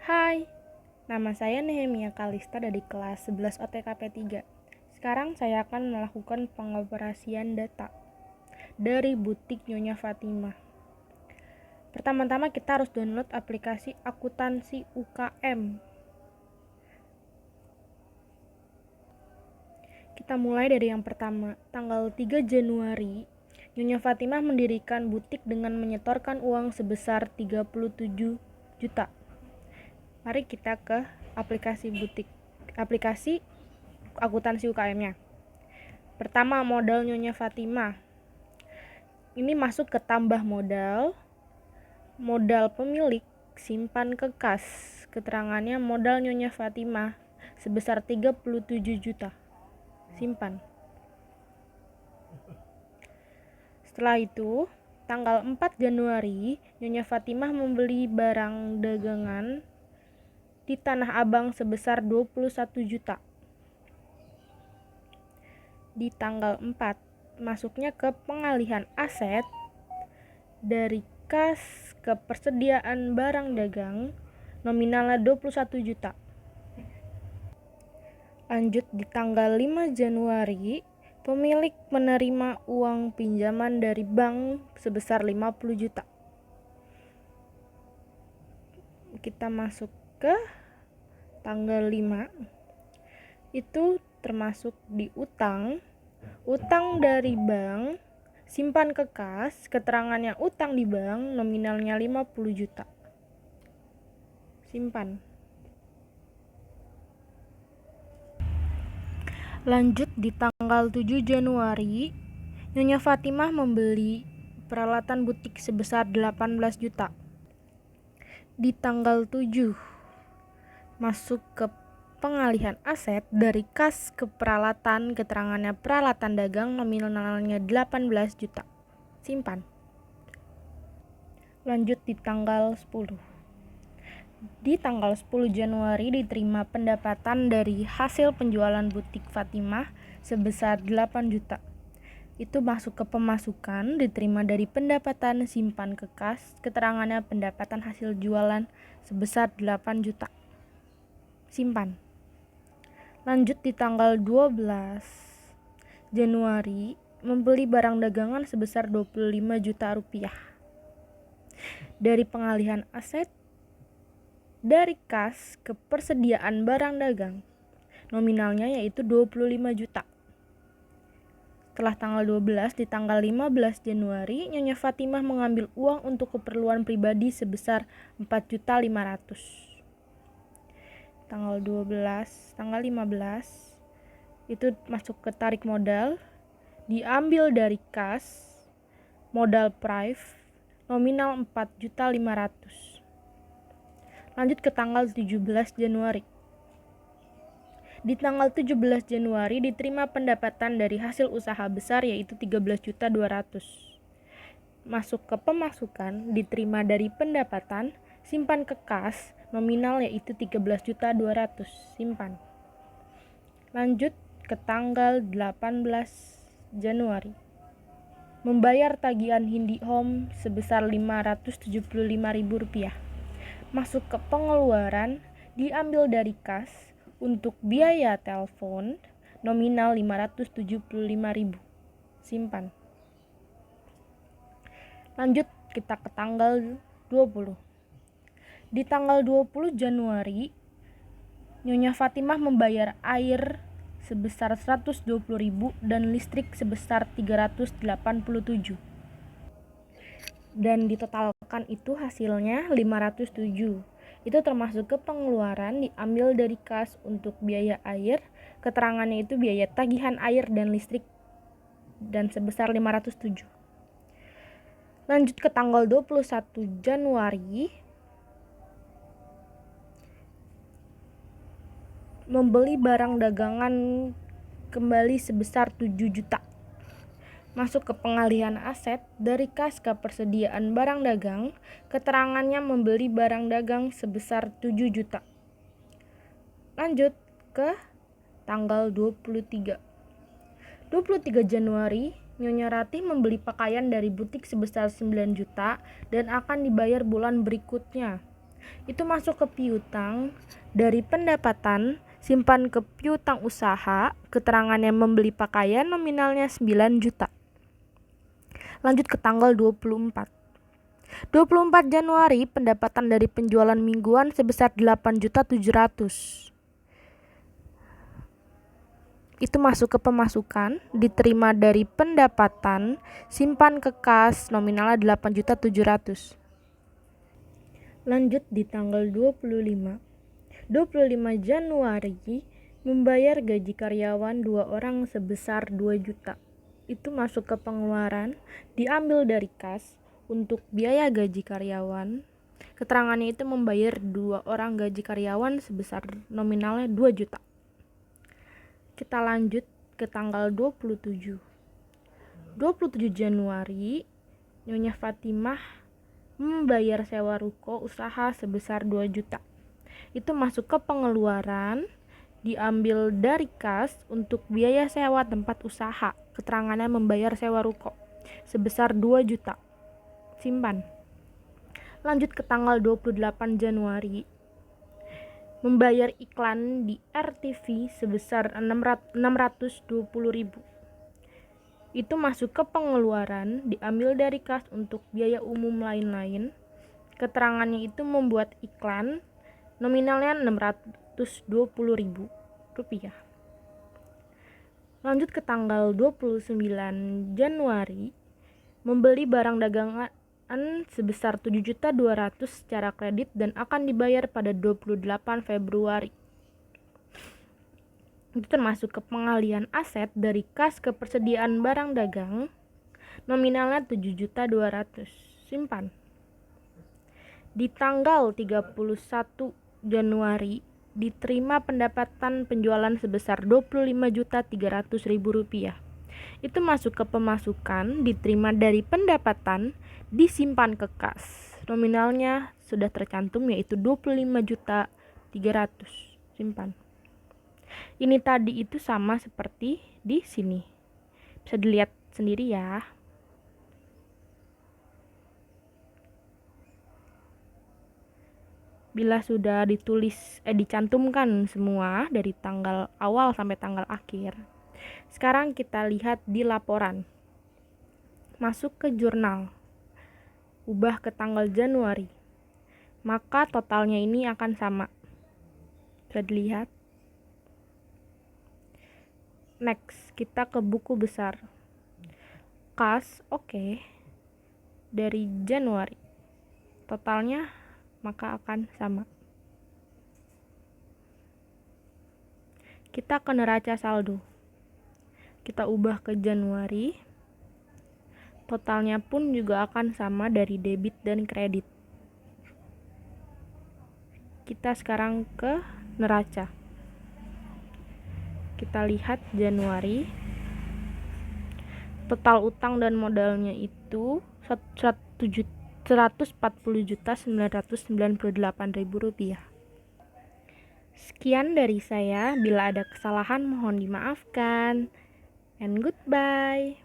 Hai, nama saya Nehemia Kalista dari kelas 11 OTKP 3. Sekarang saya akan melakukan pengoperasian data dari butik Nyonya Fatimah. Pertama-tama kita harus download aplikasi akuntansi UKM. Kita mulai dari yang pertama, tanggal 3 Januari, Nyonya Fatimah mendirikan butik dengan menyetorkan uang sebesar 37 juta. Mari kita ke aplikasi akuntansi UKM-nya. Pertama, modal Nyonya Fatimah. Ini masuk ke tambah modal pemilik, simpan kekas. Keterangannya modal Nyonya Fatimah sebesar 37 juta. Simpan. Setelah itu, tanggal 4 Januari, Nyonya Fatimah membeli barang dagangan di Tanah Abang sebesar 21 juta. Di tanggal 4, masuknya ke pengalihan aset dari kas ke persediaan barang dagang, nominalnya 21 juta. Lanjut di tanggal 5 Januari, pemilik menerima uang pinjaman dari bank sebesar 50 juta. Kita masuk ke tanggal 5, itu termasuk di utang dari bank, simpan kekas, keterangannya utang di bank, nominalnya 50 juta. Simpan. Lanjut di tanggal 7 Januari, Nyonya Fatimah membeli peralatan butik sebesar 18 juta. Di tanggal 7, masuk ke pengalihan aset dari kas ke peralatan, keterangannya peralatan dagang, nominalnya 18 juta. Simpan. Lanjut di tanggal 10. Di tanggal 10 Januari diterima pendapatan dari hasil penjualan butik Fatimah sebesar 8 juta. Itu masuk ke pemasukan, diterima dari pendapatan simpan kekas, keterangannya pendapatan hasil jualan sebesar 8 juta. Simpan. Lanjut di tanggal 12 Januari, membeli barang dagangan sebesar 25 juta rupiah. Dari pengalihan aset dari kas ke persediaan barang dagang, nominalnya yaitu 25 juta. Setelah tanggal 12, di tanggal 15 Januari, Nyonya Fatimah mengambil uang untuk keperluan pribadi sebesar 4.500.000. Tanggal 15 itu masuk ke tarik modal, diambil dari kas, modal prive, nominal 4.500.000. Lanjut ke tanggal 17 Januari. Di tanggal 17 Januari diterima pendapatan dari hasil usaha besar yaitu 13.200.000. Masuk ke pemasukan, diterima dari pendapatan, simpan kekas, nominal yaitu 13.200.000. Simpan. Lanjut ke tanggal 18 Januari. Membayar tagihan Indihome sebesar Rp575.000. Masuk ke pengeluaran, diambil dari kas untuk biaya telepon, nominal Rp575.000. Simpan. Lanjut kita ke tanggal 20. Di tanggal 20 Januari, Nyonya Fatimah membayar air sebesar 120.000 dan listrik sebesar 387. Dan ditotalkan itu hasilnya 507. Itu termasuk ke pengeluaran, diambil dari kas untuk biaya air, keterangannya itu biaya tagihan air dan listrik dan sebesar 507. Lanjut ke tanggal 21 Januari, membeli barang dagangan kembali sebesar 7 juta. Masuk ke pengalihan aset dari kas ke persediaan barang dagang, keterangannya membeli barang dagang sebesar 7 juta. Lanjut ke tanggal 23 Januari, Nyonya Ratih membeli pakaian dari butik sebesar 9 juta dan akan dibayar bulan berikutnya. Itu masuk ke piutang dari pendapatan, simpan ke piutang usaha, keterangannya membeli pakaian nominalnya 9 juta. Lanjut ke tanggal 24 Januari, pendapatan dari penjualan mingguan sebesar 8.700.000. Itu masuk ke pemasukan, diterima dari pendapatan, simpan ke kas, nominalnya 8.700.000. Lanjut di tanggal 25 Januari, membayar gaji karyawan 2 orang sebesar 2 juta. Itu masuk ke pengeluaran, diambil dari kas untuk biaya gaji karyawan. Keterangannya itu membayar 2 orang gaji karyawan sebesar nominalnya 2 juta. Kita lanjut ke tanggal 27 Januari, Nyonya Fatimah membayar sewa ruko usaha sebesar 2 juta. Itu masuk ke pengeluaran, diambil dari kas untuk biaya sewa tempat usaha. Keterangannya membayar sewa ruko sebesar 2 juta. Simpan. Lanjut ke tanggal 28 Januari, membayar iklan di RTV sebesar 620.000. Itu masuk ke pengeluaran, diambil dari kas untuk biaya umum lain-lain. Keterangannya itu membuat iklan, nominalnya 620.000 rupiah. Lanjut ke tanggal 29 Januari, membeli barang dagangan sebesar 7.200.000 secara kredit dan akan dibayar pada 28 Februari. Itu termasuk ke pengalihan aset dari kas ke persediaan barang dagang, nominalnya 7.200.000. Simpan. Di tanggal 31 Januari, diterima pendapatan penjualan sebesar 25.300.000 rupiah. Itu masuk ke pemasukan, diterima dari pendapatan, disimpan ke kas. Nominalnya sudah tercantum, yaitu 25.300.000. Simpan. Ini tadi itu sama seperti di sini. Bisa dilihat sendiri ya. Bila sudah dicantumkan semua dari tanggal awal sampai tanggal akhir, sekarang kita lihat di laporan. Masuk ke jurnal, ubah ke tanggal Januari, maka totalnya ini akan sama. Bisa dilihat. Next, kita ke buku besar. Kas, oke. Dari Januari, totalnya maka akan sama. Kita ke neraca saldo. Kita ubah ke Januari. Totalnya pun juga akan sama dari debit dan kredit. Kita sekarang ke neraca. Kita lihat Januari. Total utang dan modalnya itu 140.998.000 rupiah. Sekian dari saya. Bila ada kesalahan mohon dimaafkan. And goodbye.